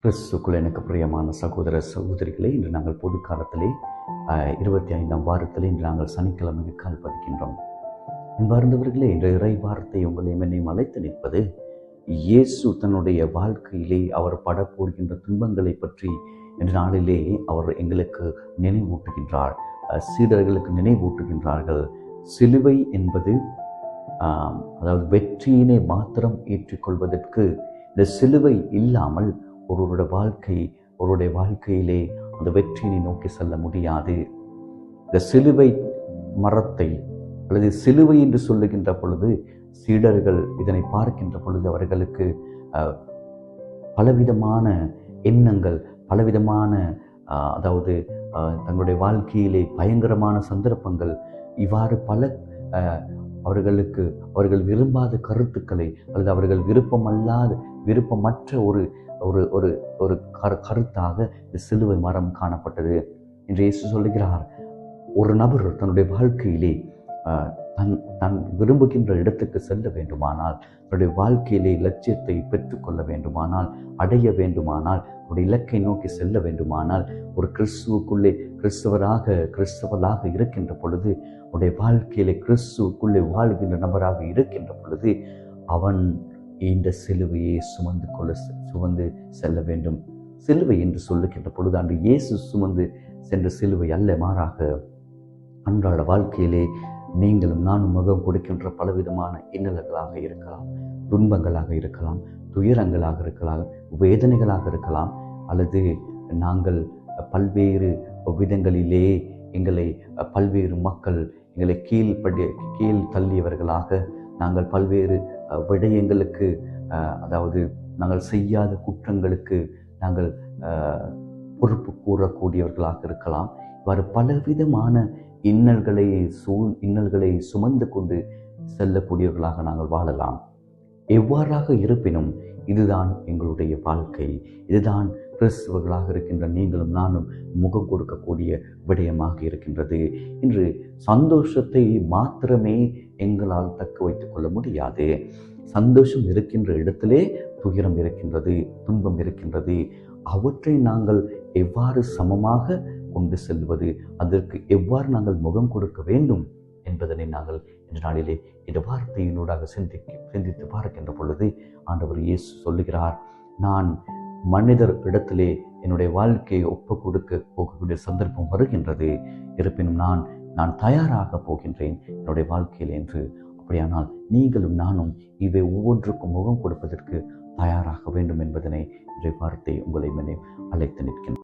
கிறிஸ்துக்குள் எனக்கு பிரியமான சகோதர சகோதரிகளே, இன்று நாங்கள் பொது காலத்திலே 25ஆம் வாரத்திலே இன்று நாங்கள் சனிக்கிழமைக்கு கால் பதிக்கின்றோம். அன்பார்ந்தவர்களே, இன்று இறை வார்த்தை உங்களை என்னையும் அழைத்து நிற்பது இயேசு தன்னுடைய வாழ்க்கையிலே அவர் படப்போகின்ற துன்பங்களை பற்றி இன்று நாளிலே அவர் எங்களுக்கு நினைவூட்டுகின்றார். சீடர்களுக்கு நினைவூட்டுகின்றார்கள். சிலுவை என்பது அதாவது வெற்றியினை மாத்திரம் ஏற்றுக்கொள்வதற்கு இந்த சிலுவை இல்லாமல் ஒருவருடைய வாழ்க்கையிலே அந்த வெற்றியினை நோக்கி செல்ல முடியாது. இந்த சிலுவை மரத்தை அல்லது சிலுவை என்று சொல்லுகின்ற பொழுது சீடர்கள் இதனை பார்க்கின்ற பொழுது அவர்களுக்கு பலவிதமான எண்ணங்கள், பலவிதமான அதாவது தங்களுடைய வாழ்க்கையிலே பயங்கரமான சந்தர்ப்பங்கள், இவ்வாறு பல அவர்கள் விரும்பாத கருத்துக்களை அல்லது அவர்கள் விருப்பமற்ற ஒரு ஒரு ஒரு ஒரு கருத்தாக இந்த சிலுவை மரம் காணப்பட்டது. என்று இயேசு சொல்லுகிறார், ஒரு நபர் தன்னுடைய வாழ்க்கையிலே தன் விரும்புகின்ற இடத்துக்கு செல்ல வேண்டுமானால், தன்னுடைய வாழ்க்கையிலே லட்சியத்தை பெற்றுக்கொள்ள வேண்டுமானால், அடைய வேண்டுமானால், அவருடைய இலக்கை நோக்கி செல்ல வேண்டுமானால், ஒரு கிறிஸ்துவுக்குள்ளே கிறிஸ்தவராக இருக்கின்ற பொழுது, அவருடைய வாழ்க்கையிலே கிறிஸ்துவுக்குள்ளே வாழ்கின்ற நபராக இருக்கின்ற பொழுது அவன் இந்த சிலுவையை சுமந்து செல்ல வேண்டும். சிலுவை என்று சொல்லுகின்ற பொழுது அன்று இயேசு சுமந்து சென்ற சிலுவை அல்ல, மாறாக அன்றாட வாழ்க்கையிலே நீங்களும் நானும் முகம் கொடுக்கின்ற பலவிதமான இன்னல்களாக இருக்கலாம், துன்பங்களாக இருக்கலாம், துயரங்களாக இருக்கலாம், வேதனைகளாக இருக்கலாம், அல்லது நாங்கள் பல்வேறு விதங்களிலே பல்வேறு மக்கள் எங்களை கீழ் தள்ளியவர்களாக நாங்கள் பல்வேறு விடயங்களுக்கு அதாவது நாங்கள் செய்யாத குற்றங்களுக்கு நாங்கள் பொறுப்பு கூறக்கூடியவர்களாக இருக்கலாம். இவ்வாறு பலவிதமான இன்னல்களை சுமந்து கொண்டு செல்லக்கூடியவர்களாக நாங்கள் வாழலாம். எவ்வாறாக இருப்பினும் இதுதான் எங்களுடைய வாழ்க்கை, இதுதான் கிறிஸ்தவர்களாக இருக்கின்ற நீங்களும் நானும் முகம் கொடுக்கக்கூடிய விடயமாக இருக்கின்றது. இன்று சந்தோஷத்தை மாத்திரமே எங்களால் தக்க வைத்துக் கொள்ள முடியாது. சந்தோஷம் இருக்கின்ற இடத்திலே துயரம் இருக்கின்றது, துன்பம் இருக்கின்றது. அவற்றை நாங்கள் எவ்வாறு சமமாக கொண்டு செல்வது, அதற்கு எவ்வாறு நாங்கள் முகம் கொடுக்க வேண்டும் என்பதனை நாங்கள் இந்த நாளிலே இந்த வார்த்தையினூடாக சிந்தித்து பார்க்கின்ற பொழுது ஆண்டவர் இயேசு சொல்லுகிறார், நான் மனிதர் இடத்திலே என்னுடைய வாழ்க்கையை ஒப்புக் கொடுக்க போகக்கூடிய சந்தர்ப்பம் வருகின்றது, இருப்பினும் நான் தயாராக போகின்றேன் என்னுடைய வாழ்க்கையில் என்று. அப்படியானால் நீங்களும் நானும் இவை ஒவ்வொன்றுக்கும் முகம் கொடுப்பதற்கு தயாராக வேண்டும் என்பதனை இன்றைய வார்த்தை உங்களை அழைத்து நிற்கின்றேன்.